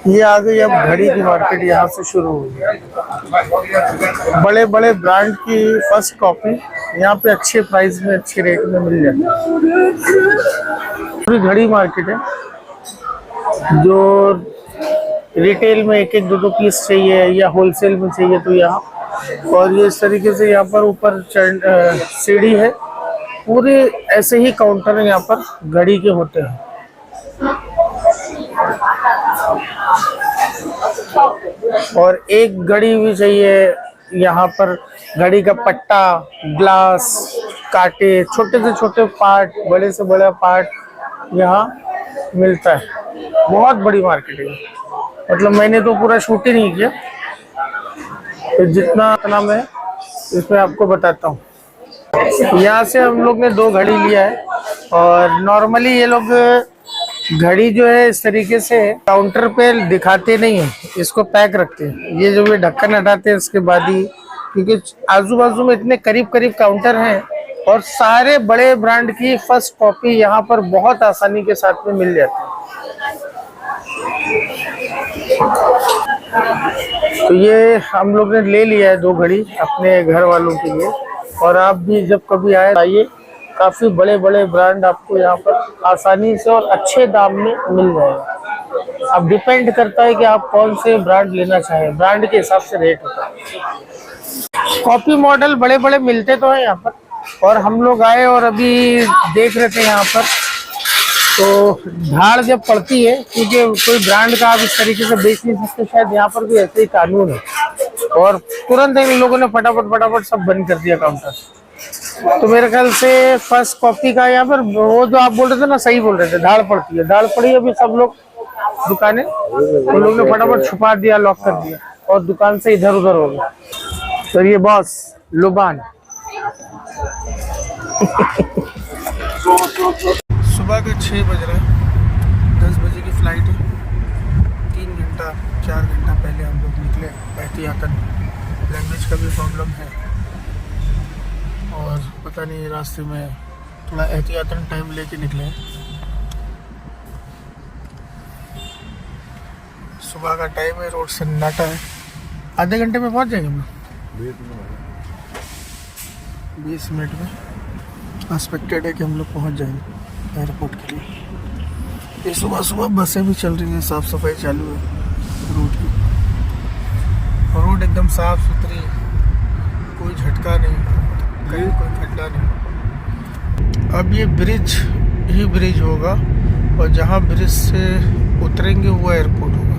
ये आ गई अब घड़ी की मार्केट, यहाँ से शुरू हुई। बड़े बड़े ब्रांड की फर्स्ट कॉपी यहाँ पे अच्छे प्राइस में, अच्छे रेट में मिल जाती है। पूरी घड़ी मार्केट है, जो रिटेल में एक एक दो दो पीस चाहिए या होलसेल में चाहिए तो यहाँ। और ये इस तरीके से यहाँ पर ऊपर सीढ़ी है, पूरे ऐसे ही काउंटर यहाँ पर घड़ी के होते हैं। और एक घड़ी भी चाहिए यहाँ पर, घड़ी का पट्टा, ग्लास, कांटे, छोटे से छोटे पार्ट, बड़े से बड़ा पार्ट यहाँ मिलता है। बहुत बड़ी मार्केट है, मतलब मैंने तो पूरा शूट ही नहीं किया, तो जितना मैं इसमें आपको बताता हूँ। यहाँ से हम लोग ने 2 घड़ी लिया है। और नॉर्मली ये लोग घड़ी जो है इस तरीके से काउंटर पे दिखाते नहीं है, इसको पैक रखते हैं। ये जो ये ढक्कन हटाते हैं इसके बाद ही, क्योंकि आजू बाजू में इतने करीब करीब काउंटर हैं और सारे बड़े ब्रांड की फर्स्ट कॉपी यहाँ पर बहुत आसानी के साथ में मिल जाती है। तो ये हम लोग ने ले लिया है 2 घड़ी अपने घर वालों के लिए। और आप भी जब कभी आइए, काफी बड़े बड़े ब्रांड आपको यहाँ पर आसानी से और अच्छे दाम में मिल जाएगा। अब डिपेंड करता है कि आप कौन से ब्रांड लेना चाहें, ब्रांड के हिसाब से रेट होता है। कॉपी मॉडल बड़े बड़े मिलते तो हैं यहाँ पर, और हम लोग आए और अभी देख रहे थे यहाँ पर, तो धाड़ जब पड़ती है, क्योंकि कोई ब्रांड का आप इस तरीके से बेच नहीं सकते, शायद यहाँ पर भी ऐसे ही कानून है। और तुरंत इन लोगों ने फटाफट सब बंद कर दिया काउंटर। तो मेरे ख्याल से फर्स्ट कॉपी का यहाँ पर, वो जो आप बोल रहे थे ना, सही बोल रहे थे, धाड़ पड़ती है, धाड़ पड़ी। अभी सब लोग दुकानें उन लोगों ने फटाफट छुपा दिया, लॉक कर दिया और दुकान से इधर उधर हो गया। तो ये बॉस लुबान सुबह के 6 बज रहे हैं, 10 बजे की फ्लाइट है। 3 घंटा 4 घंटा पहले हम लोग निकले एहतियातन। लैंग्वेज का भी प्रॉब्लम है और पता नहीं, रास्ते में थोड़ा एहतियातन टाइम लेके निकले। सुबह का टाइम है, रोड सन्नाटा है। आधे घंटे में पहुंच जाएंगे हम लोग, 20 मिनट में एक्सपेक्टेड है कि हम लोग पहुंच जाएंगे एयरपोर्ट के लिए। ये सुबह सुबह बसें भी चल रही हैं, साफ सफाई चालू है रोड की। रोड एकदम साफ सुथरी, कोई झटका नहीं, कहीं कोई खड्डा नहीं। अब ये ब्रिज ही ब्रिज होगा और जहाँ ब्रिज से उतरेंगे वो एयरपोर्ट होगा।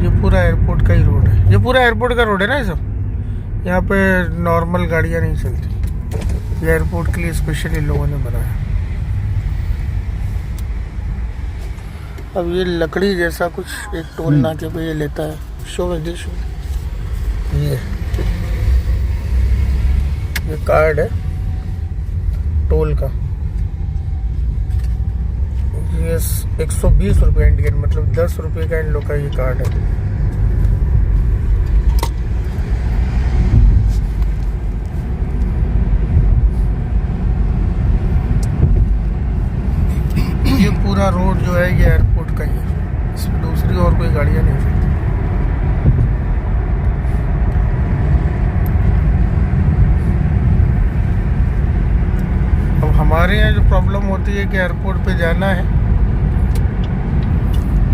ये पूरा एयरपोर्ट का ही रोड है, ये पूरा एयरपोर्ट का रोड है ना ये सब। यहाँ पे नॉर्मल गाड़ियाँ नहीं चलती, ये एयरपोर्ट के लिए स्पेशली लोगों ने बनाया। अब ये लकड़ी जैसा कुछ एक टोल नाके पे ये लेता है। शो विदेश ये कार्ड है टोल का, ये 120 रुपये इंडियन, मतलब 10 रुपये का इन लोग का ये कार्ड है। ये पूरा रोड जो है ये एयरपोर्ट का ही है, इसमें दूसरी और कोई गाड़ियाँ नहीं चलती। अब हमारे यहाँ जो प्रॉब्लम होती है कि एयरपोर्ट पे जाना है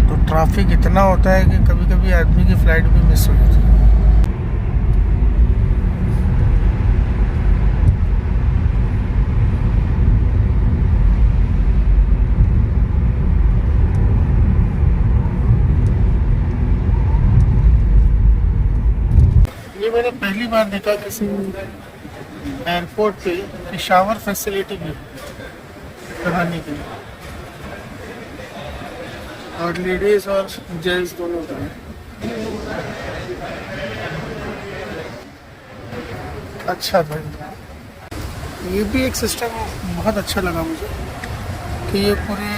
तो ट्रैफिक इतना होता है कि कभी कभी आदमी की फ्लाइट भी मिस हो जाती है। ये मैंने पहली बार देखा किसी एयरपोर्ट पे शावर फैसिलिटी भी कराने के लिए, और लेडीज और जेंट्स दोनों का है। अच्छा था, ये भी एक सिस्टम बहुत अच्छा लगा मुझे कि ये पूरे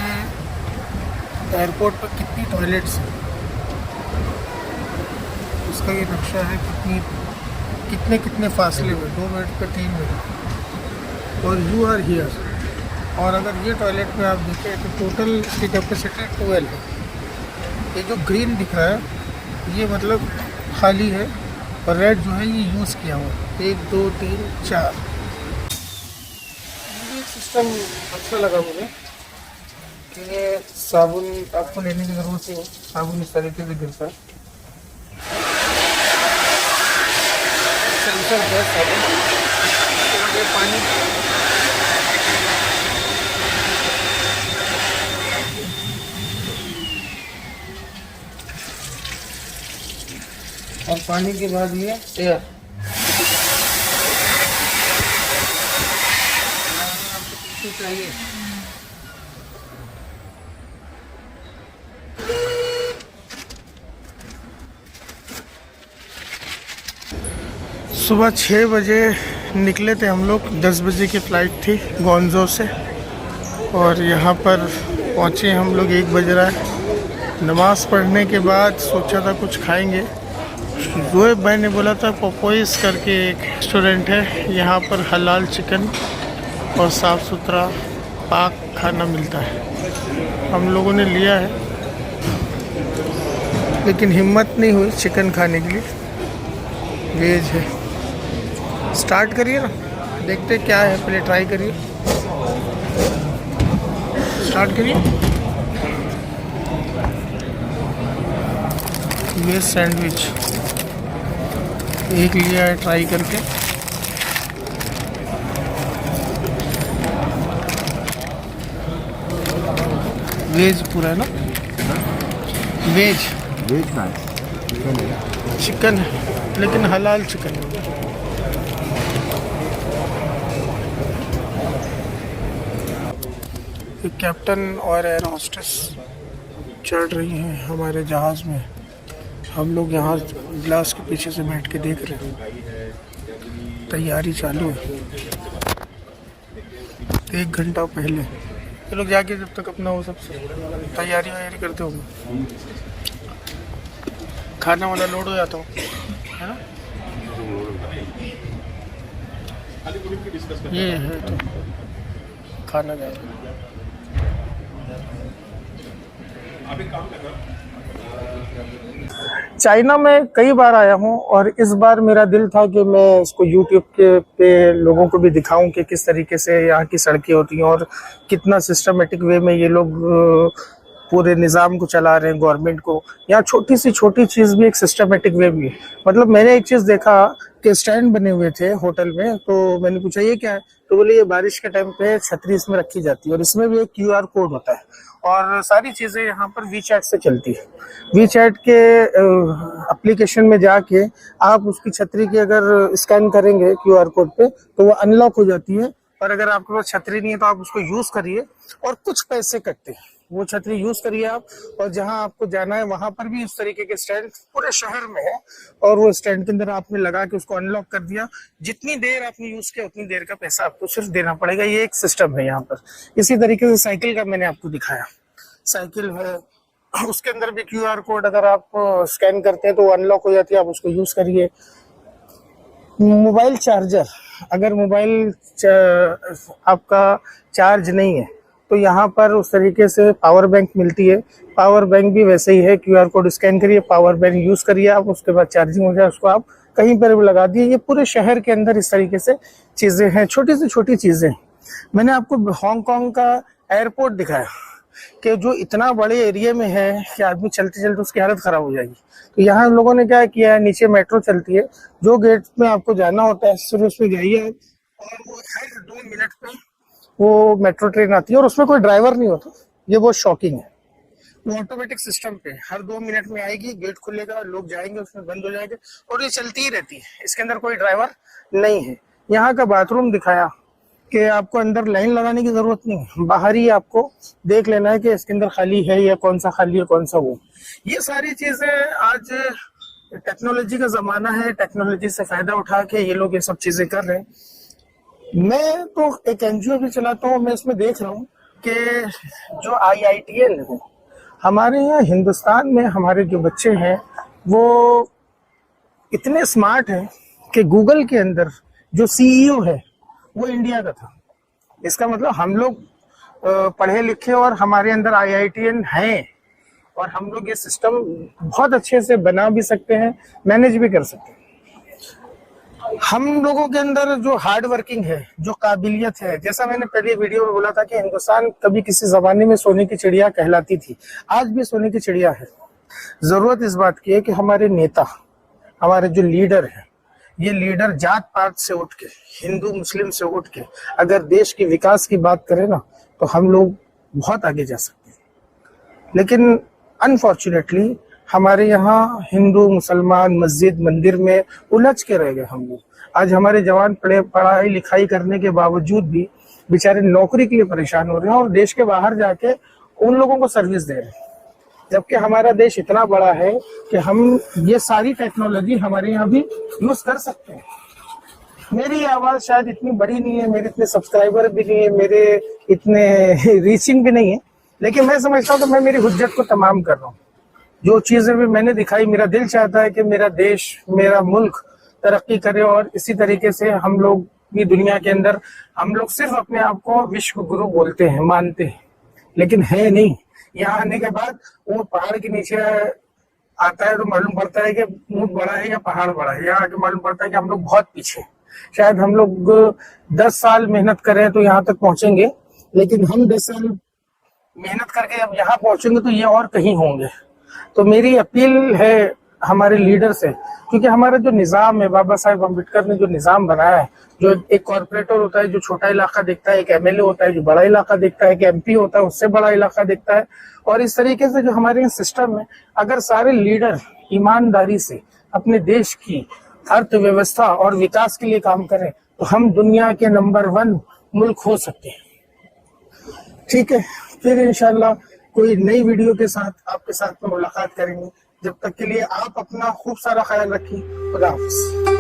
एयरपोर्ट पर कितनी टॉयलेट्स हैं, उसका ये नक्शा है, कितने फासले में, 2 मिनट पे 3 मिनट, और यू आर हियर। और अगर ये टॉयलेट में आप देखें तो टोटल इसकी कैपेसिटी 12 है, ये जो ग्रीन दिख रहा है ये मतलब खाली है और रेड जो है ये यूज़ किया हुआ है। 1 2 3 4 ये सिस्टम अच्छा लगा मुझे कि साबुन आपको लेने की ज़रूरत नहीं है, साबुन इस तरीके से गिरता है। सेंसर है साबुन, ये पानी और पानी के बाद ये एयर। चाहिए सुबह 6 बजे निकले थे हम लोग, 10 बजे की फ़्लाइट थी गोंजो से और यहाँ पर पहुँचे हम लोग 1 बज रहा है। नमाज़ पढ़ने के बाद सोचा था कुछ खाएंगे। जोएब भाई ने बोला था पोपोइस करके एक रेस्टोरेंट है, यहाँ पर हलाल चिकन और साफ़ सुथरा पाक खाना मिलता है। हम लोगों ने लिया है लेकिन हिम्मत नहीं हुई चिकन खाने के लिए। वेज है, स्टार्ट करिए ना, देखते क्या है, पहले ट्राई करिए, स्टार्ट करिए। वेज सैंडविच एक लिया है ट्राई करके। वेज पूरा है ना, वेज का है, चिकन है लेकिन हलाल चिकन है। कैप्टन और एयर होस्टेस चढ़ रही हैं हमारे जहाज़ में। हम लोग यहाँ ग्लास के पीछे से बैठ के देख रहे हैं, तैयारी चालू है 1 घंटा पहले। ये लोग जाके जब तक अपना वो सब तैयारी वैयारी करते होंगे, खाना वाला लोड हो जाता हो, है ना। ये है तो खाना जाता। चाइना में कई बार आया हूँ और इस बार मेरा दिल था कि मैं इसको यूट्यूब के पे लोगों को भी दिखाऊं कि किस तरीके से यहाँ की सड़कें होती हैं और कितना सिस्टमेटिक वे में ये लोग पूरे निज़ाम को चला रहे हैं, गवर्नमेंट को। यहाँ छोटी सी छोटी चीज़ भी एक सिस्टमेटिक वे भी है। मतलब मैंने एक चीज़ देखा कि स्टैंड बने हुए थे होटल में, तो मैंने पूछा ये क्या है, तो बोले ये बारिश के टाइम पे छतरी इसमें रखी जाती है और इसमें भी एक QR कोड होता है और सारी चीज़ें यहाँ पर वीचैट से चलती है। वीचैट के एप्लीकेशन में जाके आप उसकी छतरी की अगर स्कैन करेंगे QR कोड पे तो वो अनलॉक हो जाती है। और अगर आपके पास छतरी नहीं है तो आप उसको यूज़ करिए और कुछ पैसे कटते हैं, वो छतरी यूज़ करिए आप। और जहां आपको जाना है वहां पर भी इस तरीके के स्टैंड पूरे शहर में है और वो स्टैंड के अंदर आपने लगा के उसको अनलॉक कर दिया, जितनी देर आपने यूज़ किया उतनी देर का पैसा आपको सिर्फ देना पड़ेगा। ये एक सिस्टम है यहाँ पर। इसी तरीके से साइकिल का मैंने आपको दिखाया, साइकिल है उसके अंदर भी QR कोड अगर आप स्कैन करते हैं तो वो अनलॉक हो जाती है, आप उसको यूज़ करिए। मोबाइल चार्जर, अगर मोबाइल आपका चार्ज नहीं है तो यहाँ पर उस तरीके से पावर बैंक मिलती है। पावर बैंक भी वैसे ही है, QR कोड स्कैन करिए, पावर बैंक यूज़ करिए आप, उसके बाद चार्जिंग हो जाए उसको आप कहीं पर भी लगा दिए। ये पूरे शहर के अंदर इस तरीके से चीज़ें हैं, छोटी से छोटी चीज़ें। मैंने आपको हांगकांग का एयरपोर्ट दिखाया कि जो इतना बड़े एरिया में है कि आदमी चलते चलते उसकी हालत ख़राब हो जाएगी। तो यहाँ हम लोगों ने क्या किया है, नीचे मेट्रो चलती है, जो गेट में आपको जाना होता है सिर्फ उस पर जाइए और वो हर 2 मिनट पे वो मेट्रो ट्रेन आती है और उसमें कोई ड्राइवर नहीं होता। ये बहुत शॉकिंग है। वो ऑटोमेटिक सिस्टम पे हर 2 मिनट में आएगी, गेट खुलेगा, लोग जाएंगे, उसमें बंद हो जाएंगे और ये चलती ही रहती है। इसके अंदर कोई ड्राइवर नहीं है। यहाँ का बाथरूम दिखाया कि आपको अंदर लाइन लगाने की जरूरत नहीं है, बाहर ही आपको देख लेना है कि इसके अंदर खाली है या कौन सा खाली है कौन सा वो। ये सारी चीजें आज टेक्नोलॉजी का जमाना है, टेक्नोलॉजी से फायदा उठा के ये लोग ये सब चीजें कर रहे हैं। मैं तो एक NGO भी चलाता हूँ, मैं इसमें देख रहा हूँ कि जो IITL है हमारे यहाँ हिंदुस्तान में, हमारे जो बच्चे हैं वो इतने स्मार्ट हैं कि गूगल के अंदर जो CEO है वो इंडिया का था। इसका मतलब हम लोग पढ़े लिखे और हमारे अंदर IITN हैं और हम लोग ये सिस्टम बहुत अच्छे से बना भी सकते हैं, मैनेज भी कर सकते हैं। हम लोगों के अंदर जो हार्ड वर्किंग है, जो काबिलियत है, जैसा मैंने पहले वीडियो में बोला था कि हिंदुस्तान कभी किसी जमाने में सोने की चिड़िया कहलाती थी, आज भी सोने की चिड़िया है। जरूरत इस बात की है कि हमारे नेता, हमारे जो लीडर हैं, ये लीडर जात पात से उठ के, हिंदू मुस्लिम से उठ के अगर देश के विकास की बात करें ना, तो हम लोग बहुत आगे जा सकते हैं। लेकिन अनफॉर्चुनेटली हमारे यहाँ हिंदू मुसलमान मस्जिद मंदिर में उलझ के रह गए हम लोग। आज हमारे जवान पढ़ाई लिखाई करने के बावजूद भी बेचारे नौकरी के लिए परेशान हो रहे हैं और देश के बाहर जाके उन लोगों को सर्विस दे रहे हैं, जबकि हमारा देश इतना बड़ा है कि हम ये सारी टेक्नोलॉजी हमारे यहाँ भी यूज कर सकते हैं। मेरी आवाज शायद इतनी बड़ी नहीं है, मेरे इतने सब्सक्राइबर भी नहीं है, मेरे इतने रीचिंग भी नहीं है, लेकिन मैं समझता हूँ कि मैं मेरी हुज्जत को तमाम कर रहा हूँ। जो चीजें भी मैंने दिखाई, मेरा दिल चाहता है कि मेरा देश, मेरा मुल्क तरक्की करे और इसी तरीके से हम लोग भी दुनिया के अंदर, हम लोग सिर्फ अपने आप को विश्व गुरु बोलते हैं, मानते हैं, लेकिन है नहीं। यहाँ आने के बाद वो पहाड़ के नीचे आता है तो मालूम पड़ता है कि ऊंट बड़ा है या पहाड़ बड़ा है। यहाँ आके मालूम पड़ता है कि हम लोग बहुत पीछे। शायद हम लोग 10 साल मेहनत करें तो यहाँ तक पहुंचेंगे, लेकिन हम 10 साल मेहनत करके अब यहाँ पहुंचेंगे तो ये और कहीं होंगे। तो मेरी अपील है हमारे लीडर से, क्योंकि हमारा जो निज़ाम है, बाबा साहेब अम्बेडकर ने जो निज़ाम बनाया है, जो एक कॉर्पोरेटर होता है जो छोटा इलाका देखता है, एक एमएलए होता है जो बड़ा इलाका देखता है, एक एमपी होता है उससे बड़ा इलाका देखता है, और इस तरीके से जो हमारे यहाँ सिस्टम है, अगर सारे लीडर ईमानदारी से अपने देश की अर्थव्यवस्था और विकास के लिए काम करें तो हम दुनिया के नंबर 1 मुल्क हो सकते हैं। ठीक है, फिर इंशाल्लाह कोई नई वीडियो के साथ आपके साथ में मुलाकात करेंगे। जब तक के लिए आप अपना खूब सारा ख्याल रखिए। खुदा हाफिज़।